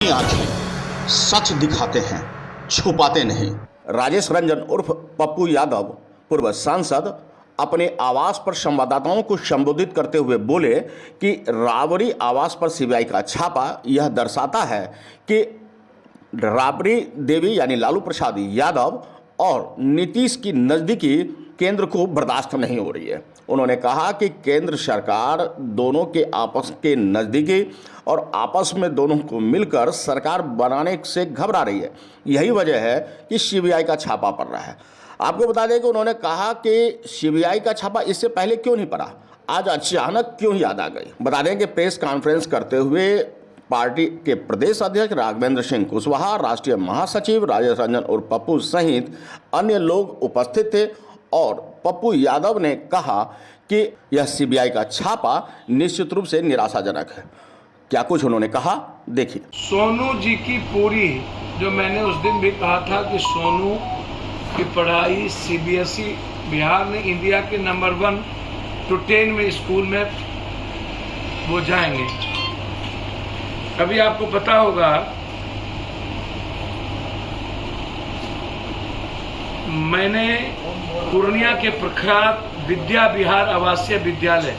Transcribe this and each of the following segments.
अपनी आंखें सच दिखाते हैं, छुपाते नहीं। राजेश रंजन उर्फ पप्पू यादव, पूर्व सांसद, अपने आवास पर संवाददाताओं को संबोधित करते हुए बोले कि राबड़ी आवास पर सीबीआई का छापा यह दर्शाता है कि राबड़ी देवी यानी लालू प्रसाद यादव और नीतीश की नज़दीकी केंद्र को बर्दाश्त नहीं हो रही है। उन्होंने कहा कि केंद्र सरकार दोनों के आपस के नज़दीकी और आपस में दोनों को मिलकर सरकार बनाने से घबरा रही है। यही वजह है कि सीबीआई का छापा पड़ रहा है। आपको बता दें कि उन्होंने कहा कि सीबीआई का छापा इससे पहले क्यों नहीं पड़ा, आज अचानक क्यों याद आ गई। बता दें कि प्रेस कॉन्फ्रेंस करते हुए पार्टी के प्रदेश अध्यक्ष राघवेंद्र सिंह कुशवाहा, राष्ट्रीय महासचिव राजेश रंजन और पप्पू सहित अन्य लोग उपस्थित थे और पप्पू यादव ने कहा कि यह सीबीआई का छापा निश्चित रूप से निराशाजनक है। क्या कुछ उन्होंने कहा, देखिए। सोनू जी की पूरी, जो मैंने उस दिन भी कहा था कि सोनू की पढ़ाई सीबीएसई बिहार में इंडिया के नंबर 1 to 10 में स्कूल में वो जाएंगे। अभी आपको पता होगा मैंने पूर्णिया के प्रख्यात विद्या विहार आवासीय विद्यालय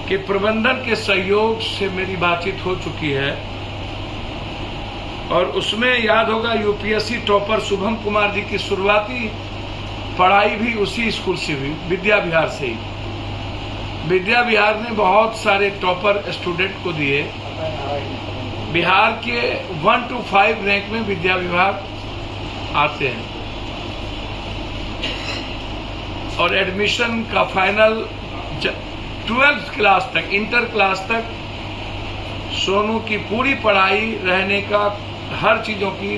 के प्रबंधन के सहयोग से मेरी बातचीत हो चुकी है और उसमें याद होगा यूपीएससी टॉपर शुभम कुमार जी की शुरुआती पढ़ाई भी उसी स्कूल से हुई, विद्या विहार से ही। विद्या विहार ने बहुत सारे टॉपर स्टूडेंट को दिए। बिहार के 1 to 5 रैंक में विद्या विहार आते हैं और एडमिशन का फाइनल 12th क्लास तक, इंटर क्लास तक सोनू की पूरी पढ़ाई रहने का, हर चीज़ों की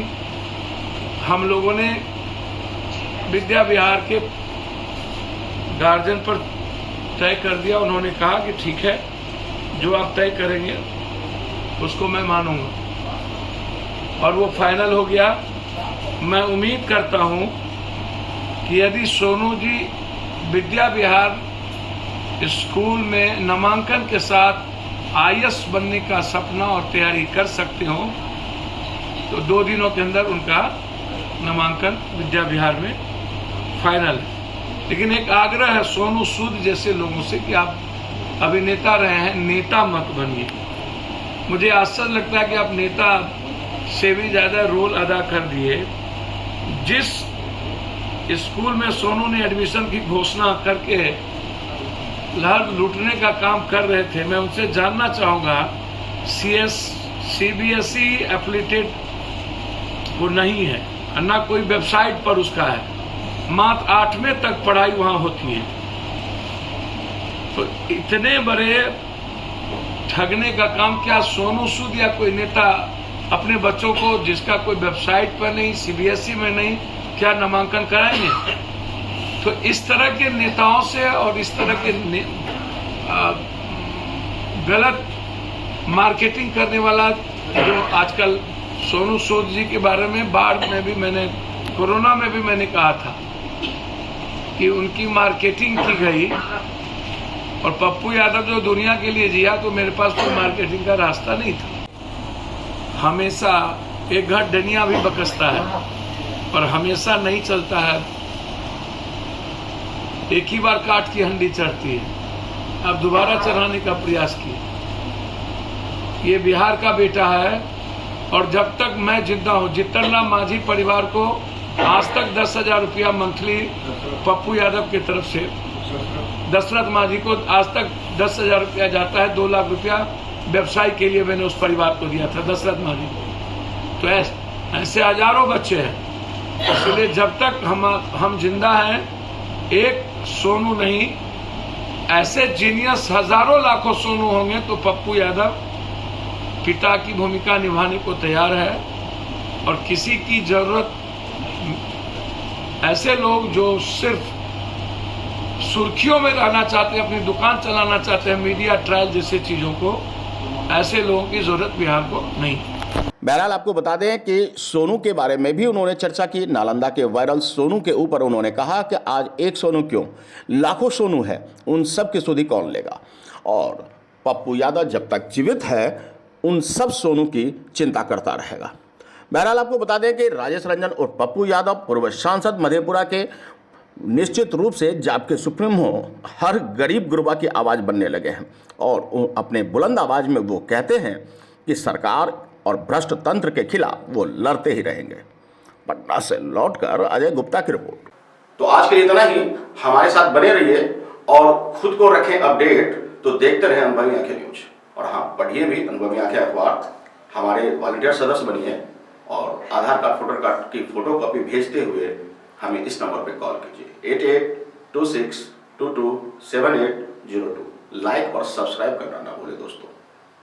हम लोगों ने विद्या विहार के गार्जियन पर तय कर दिया। उन्होंने कहा कि ठीक है, जो आप तय करेंगे उसको मैं मानूंगा और वो फाइनल हो गया। मैं उम्मीद करता हूं कि यदि सोनू जी विद्या विहार स्कूल में नामांकन के साथ आईएएस बनने का सपना और तैयारी कर सकते हो तो 2 दिनों के अंदर उनका नामांकन विद्या विहार में फाइनल है। लेकिन एक आग्रह है सोनू सूद जैसे लोगों से कि आप अभिनेता रहे हैं, नेता मत बनिए। मुझे आश्चर्य लगता है कि आप नेता से भी ज़्यादा रोल अदा कर दिए। जिस स्कूल में सोनू ने एडमिशन की घोषणा करके लहर लूटने का काम कर रहे थे, मैं उनसे जानना चाहूँगा, सीबीएसई एफिलिएटेड वो नहीं है, ना कोई वेबसाइट पर उसका है, मात्र 8वें तक पढ़ाई वहाँ होती है। तो इतने बड़े ठगने का काम क्या सोनू सूद या कोई नेता अपने बच्चों को, जिसका कोई वेबसाइट पर नहीं, सीबीएसई में नहीं, क्या नामांकन कराएंगे? तो इस तरह के नेताओं से और इस तरह के गलत मार्केटिंग करने वाला जो आजकल सोनू सूद जी के बारे में बाढ़ में भी मैंने, कोरोना में भी मैंने कहा था कि उनकी मार्केटिंग की गई और पप्पू यादव जो दुनिया के लिए जिया तो मेरे पास कोई मार्केटिंग का रास्ता नहीं था। हमेशा एक घर डनिया भी बकसता है और हमेशा नहीं चलता है, एक ही बार काट की हंडी चढ़ती है। अब दोबारा चढ़ाने का प्रयास किए। ये बिहार का बेटा है और जब तक मैं जिंदा हूँ, जीतन राम मांझी परिवार को आज तक 10,000 रुपया मंथली पप्पू यादव की तरफ से, दशरथ मांझी को आज तक 10,000 रुपया जाता है। 2 लाख रुपया व्यवसाय के लिए मैंने उस परिवार को दिया था, दशरथ मांझी को। तो ऐसे हजारों बच्चे हैं। इसलिए जब तक हम जिंदा हैं, एक सोनू नहीं, ऐसे जीनियस हजारों लाखों सोनू होंगे तो पप्पू यादव पिता की भूमिका निभाने को तैयार है। और किसी की जरूरत, ऐसे लोग जो सिर्फ सुर्खियों में रहना चाहते हैं, अपनी दुकान चलाना चाहते हैं, मीडिया ट्रायल जैसे चीजों को, ऐसे लोगों की जरूरत बिहार को नहीं। बहरहाल आपको बता दें कि सोनू के बारे में भी उन्होंने चर्चा की। नालंदा के वायरल सोनू के ऊपर उन्होंने कहा कि आज एक सोनू क्यों, लाखों सोनू है, उन सब की सुधि कौन लेगा। और पप्पू यादव जब तक जीवित है उन सब सोनू की चिंता करता रहेगा। बहरहाल आपको बता दें कि राजेश रंजन और पप्पू यादव पूर्व सांसद मधेपुरा के निश्चित रूप से जाप के सुप्रीमो हर गरीब गुरबा की आवाज़ बनने लगे हैं और अपने बुलंद आवाज़ में वो कहते हैं कि सरकार और भ्रष्ट तंत्र के खिलाफ वो लड़ते ही रहेंगे। पटना से लौटकर अजय गुप्ता की रिपोर्ट। तो आज के लिए इतना ही। हमारे साथ बने रहिए और खुद को रखें अपडेट। तो देखते रहें अनुभवी आंखें न्यूज और हाँ, पढ़िए भी अनुभवी आंखें अखबार। हमारे वॉलंटियर सदस्य बनिए और आधार कार्ड फोटो कार्ड की फोटो कॉपी भेजते हुए हमें इस नंबर पे कॉल कीजिए 8826227802। लाइक और सब्सक्राइब करना ना भूलें दोस्तों।